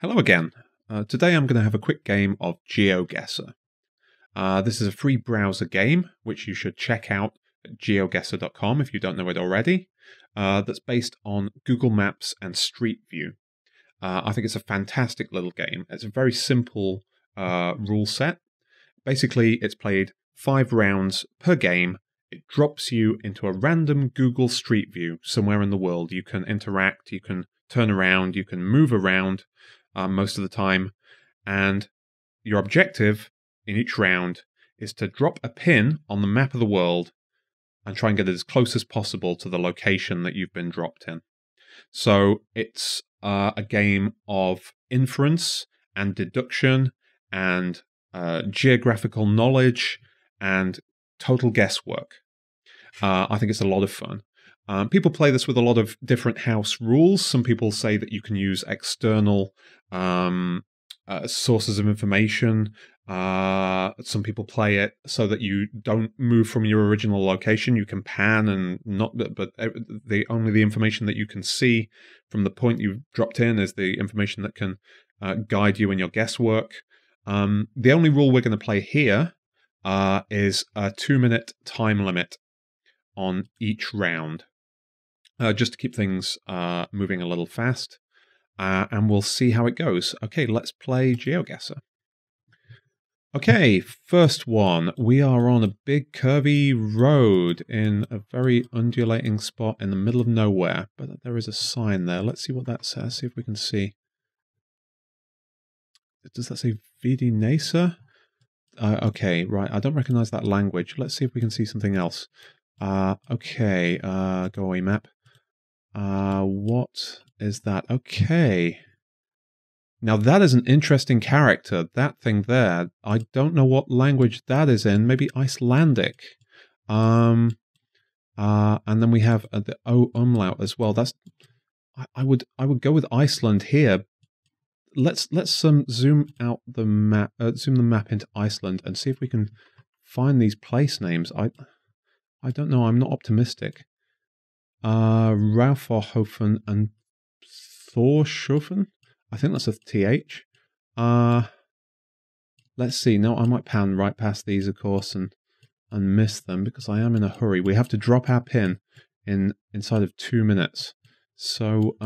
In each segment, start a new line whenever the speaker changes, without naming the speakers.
Hello again. Today I'm going to have a quick game of Geoguessr. This is a free browser game, which you should check out at geoguessr.com if you don't know it already, that's based on Google Maps and Street View. I think it's a fantastic little game. It's a very simple rule set. Basically, it's played 5 rounds per game. It drops you into a random Google Street View somewhere in the world. You can interact, you can turn around, you can move around most of the time, and your objective in each round is to drop a pin on the map of the world and try and get it as close as possible to the location that you've been dropped in. So it's a game of inference and deduction and geographical knowledge and total guesswork. I think it's a lot of fun. People play this with a lot of different house rules. Some people say that you can use external sources of information. Some people play it so that you don't move from your original location. You can pan and not, but only the information that you can see from the point you've dropped in is the information that can guide you in your guesswork. The only rule we're going to play here is a 2-minute time limit on each round, just to keep things moving a little fast, and we'll see how it goes. Okay, let's play Geoguessr. Okay, first one. We are on a big curvy road in a very undulating spot in the middle of nowhere, but there is a sign there. Let's see what that says, see if we can see. Does that say Vidi Nasa? Okay, right, I don't recognize that language. Let's see if we can see something else. Okay, go away map. What is that? Okay. Now that is an interesting character, that thing there. I don't know what language that is in, maybe Icelandic. And then we have the O umlaut as well. That's I would go with Iceland here. Let's zoom out the map, zoom the map into Iceland and see if we can find these place names. I don't know, I'm not optimistic. Rauforhofen and Thorshofen? I think that's a TH. Let's see. Now I might pan right past these, of course, and miss them because I am in a hurry. We have to drop our pin inside of 2 minutes. So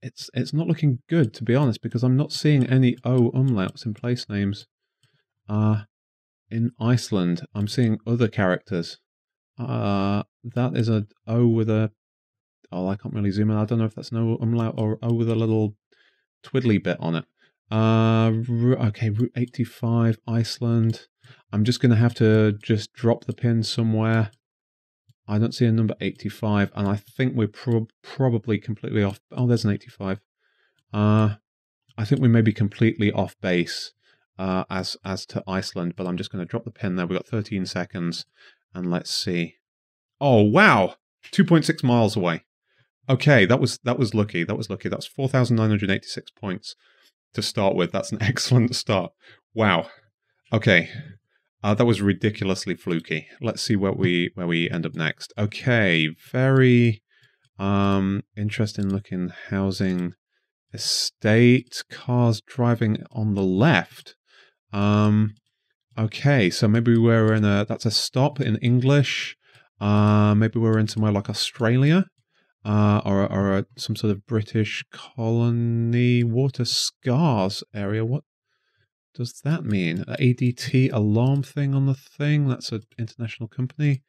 it's not looking good, to be honest, because I'm not seeing any O umlauts in place names. In Iceland, I'm seeing other characters. That is a O with a... Oh, I can't really zoom in. I don't know if that's an O umlaut or O with a little twiddly bit on it. Okay, Route 85, Iceland. I'm just going to have to just drop the pin somewhere. I don't see a number 85, and I think we're probably completely off... Oh, there's an 85. I think we may be completely off base as to Iceland, but I'm just going to drop the pin there. We've got 13 seconds. And let's see. Oh, wow. 2.6 miles away. Okay, that was lucky. That was lucky. That's 4,986 points to start with. That's an excellent start. Wow. Okay. That was ridiculously fluky. Let's see where we end up next. Okay, very interesting looking housing estate. Cars driving on the left. Okay, so maybe we're in that's a stop in English. Maybe we're in somewhere like Australia, or some sort of British colony. Water Scars area. What does that mean? ADT alarm thing on the thing? That's an international company.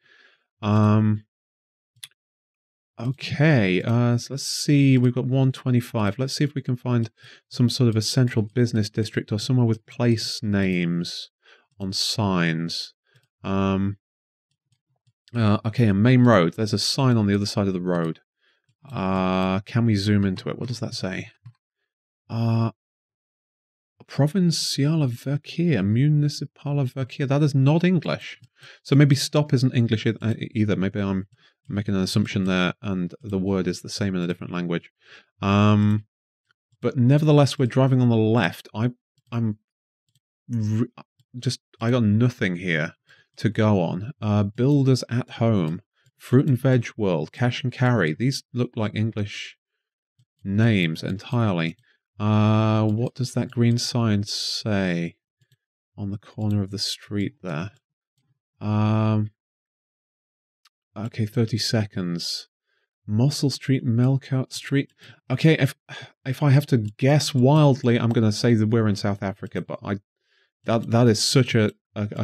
Okay, so let's see. We've got 125. Let's see if we can find some sort of a central business district or somewhere with place names on signs. Okay, a main road. There's a sign on the other side of the road. Can we zoom into it? What does that say? Provinciale Verkehr, Municipale Verkehr. That is not English. So maybe stop isn't English either. Maybe I'm making an assumption there and the word is the same in a different language. But nevertheless, we're driving on the left. I got nothing here to go on. Builders at Home, Fruit and Veg World, Cash and Carry. These look like English names entirely. What does that green sign say on the corner of the street there? Okay, 30 seconds. Mossel Street, Melkart Street. Okay, if I have to guess wildly, I'm going to say that we're in South Africa, but that is such a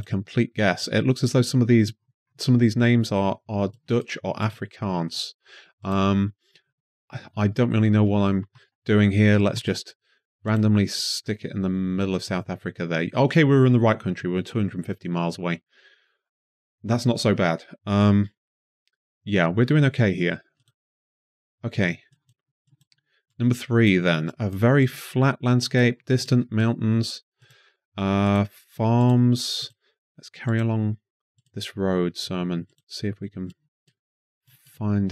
complete guess. It looks as though some of these names are Dutch or Afrikaans. I don't really know what I'm doing here. Let's just randomly stick it in the middle of South Africa there. Okay, we're in the right country. We're 250 miles away. That's not so bad. Yeah, we're doing okay here. Okay. Number 3 then. A very flat landscape, distant mountains, farms. Let's carry along this road, Simon. See if we can find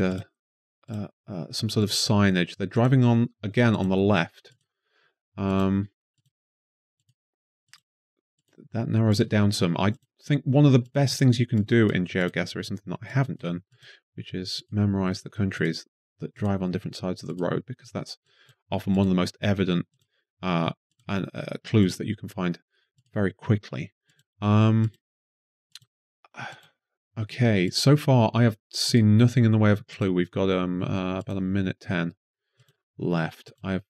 some sort of signage. They're driving on, again, on the left. That narrows it down some. I think one of the best things you can do in Geoguessr is something that I haven't done, which is memorize the countries that drive on different sides of the road, because that's often one of the most evident clues that you can find very quickly. Okay, so far I have seen nothing in the way of a clue. We've got about 1:10 left. I have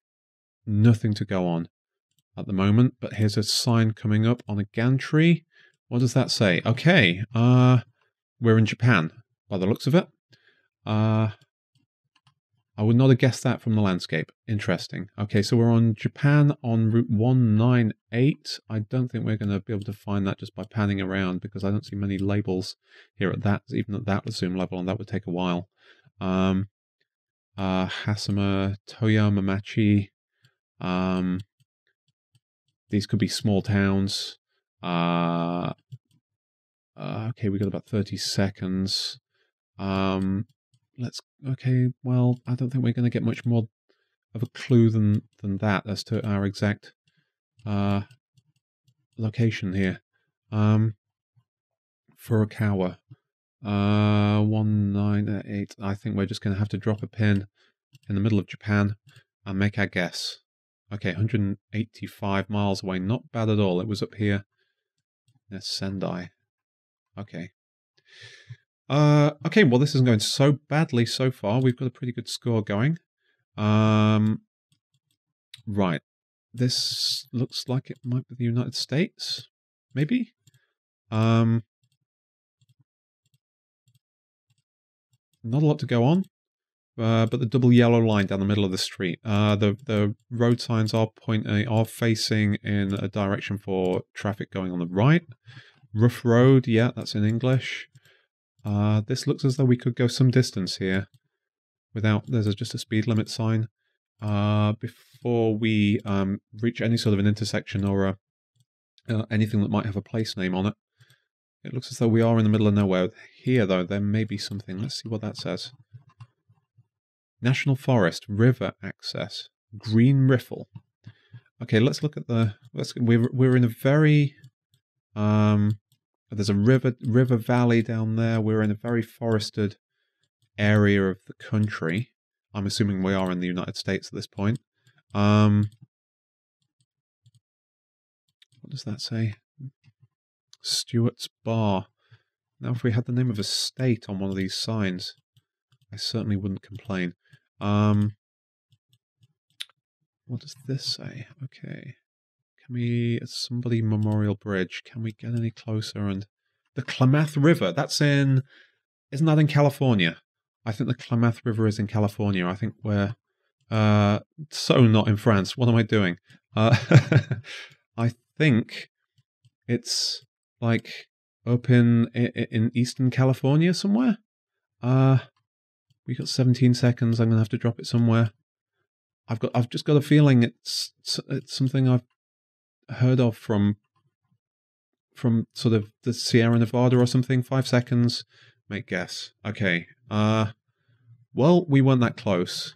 nothing to go on at the moment, but here's a sign coming up on a gantry. What does that say? Okay, we're in Japan, by the looks of it. I would not have guessed that from the landscape. Interesting. Okay, so we're on Japan on Route 198. I don't think we're going to be able to find that just by panning around, because I don't see many labels here at that, even at that zoom level, and that would take a while. Hasama, Toyama-machi. These could be small towns. Okay, we got about 30 seconds. Okay, well, I don't think we're going to get much more of a clue than that as to our exact location here. Furukawa. 198. I think we're just going to have to drop a pin in the middle of Japan and make our guess. Okay, 185 miles away. Not bad at all. It was up here. There's Sendai. Okay. Okay, well, this isn't going so badly so far. We've got a pretty good score going. Right. This looks like it might be the United States. Maybe? Not a lot to go on. But the double yellow line down the middle of the street. The road signs are facing in a direction for traffic going on the right. Rough road, yeah, that's in English. This looks as though we could go some distance here without, there's just a speed limit sign, before we reach any sort of an intersection or anything that might have a place name on it. It looks as though we are in the middle of nowhere. Here, though, there may be something. Let's see what that says. National Forest, river access, green riffle. Okay, let's look at the. We're in a very. There's a river valley down there. We're in a very forested area of the country. I'm assuming we are in the United States at this point. What does that say? Stewart's Bar. Now, if we had the name of a state on one of these signs, I certainly wouldn't complain. What does this say? Okay. Can we, somebody Memorial Bridge, can we get any closer? And the Klamath River, that's in, isn't that in California? I think the Klamath River is in California. I think we're, so not in France. What am I doing? I think it's like up in Eastern California somewhere. We got 17 seconds. I'm gonna have to drop it somewhere. I've just got a feeling it's something I've heard of from sort of the Sierra Nevada or something. 5 seconds. Make guess. Okay. Well, we weren't that close,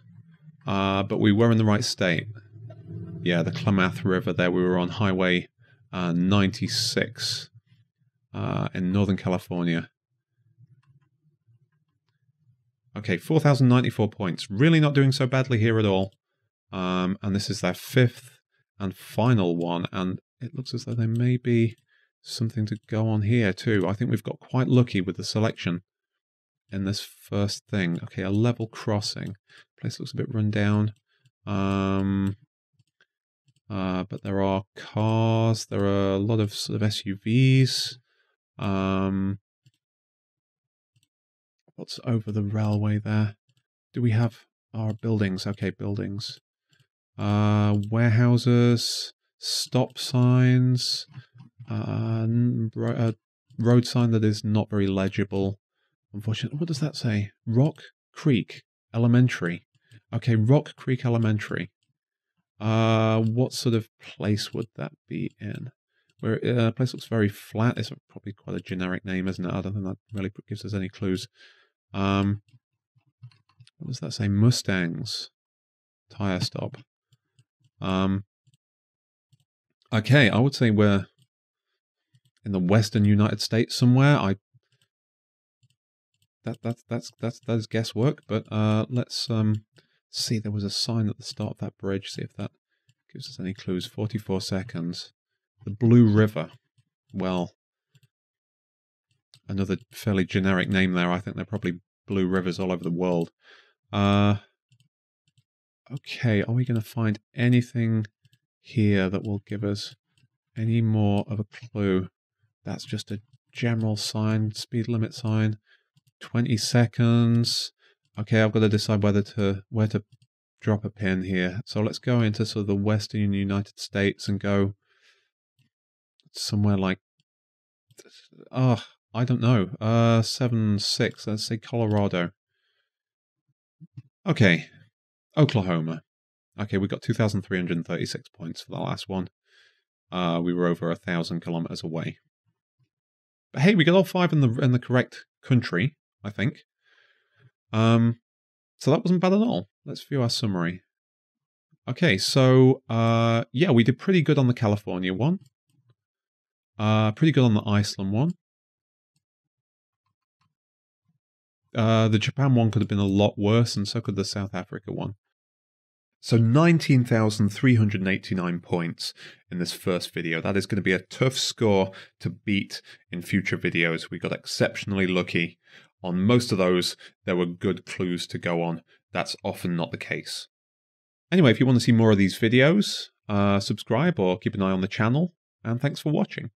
but we were in the right state. Yeah, the Klamath River there. We were on Highway 96 in Northern California. Okay, 4,094 points. Really not doing so badly here at all. And this is their 5th and final one, and it looks as though there may be something to go on here too. I think we've got quite lucky with the selection in this first thing. Okay, a level crossing. Place looks a bit run down. But there are cars. There are a lot of sort of SUVs. What's over the railway there? Do we have our buildings? Okay, buildings. Warehouses, stop signs, road sign that is not very legible. Unfortunately, what does that say? Rock Creek Elementary. Okay, Rock Creek Elementary. What sort of place would that be in? Where place looks very flat. It's probably quite a generic name, isn't it? I don't think that really gives us any clues. What does that say? Mustangs. Tire stop. Okay, I would say we're in the western United States somewhere. That's guesswork, but let's see. There was a sign at the start of that bridge. See if that gives us any clues. 44 seconds. The Blue River. Well, another fairly generic name there. I think there are probably blue rivers all over the world. Okay, are we going to find anything here that will give us any more of a clue? That's just a general sign, speed limit sign. 20 seconds. Okay, I've got to decide where to drop a pin here. So let's go into sort of the western United States and go somewhere like, I don't know, 7-6. Let's say Colorado. Okay, Oklahoma. Okay, we got 2,336 points for the last one. We were over 1,000 kilometers away. But hey, we got all 5 in the correct country, I think. So that wasn't bad at all. Let's view our summary. Okay, so yeah, we did pretty good on the California one. Pretty good on the Iceland one. The Japan one could have been a lot worse, and so could the South Africa one. So 19,389 points in this first video. That is going to be a tough score to beat in future videos. We got exceptionally lucky. On most of those, there were good clues to go on. That's often not the case. Anyway, if you want to see more of these videos, subscribe or keep an eye on the channel, and thanks for watching.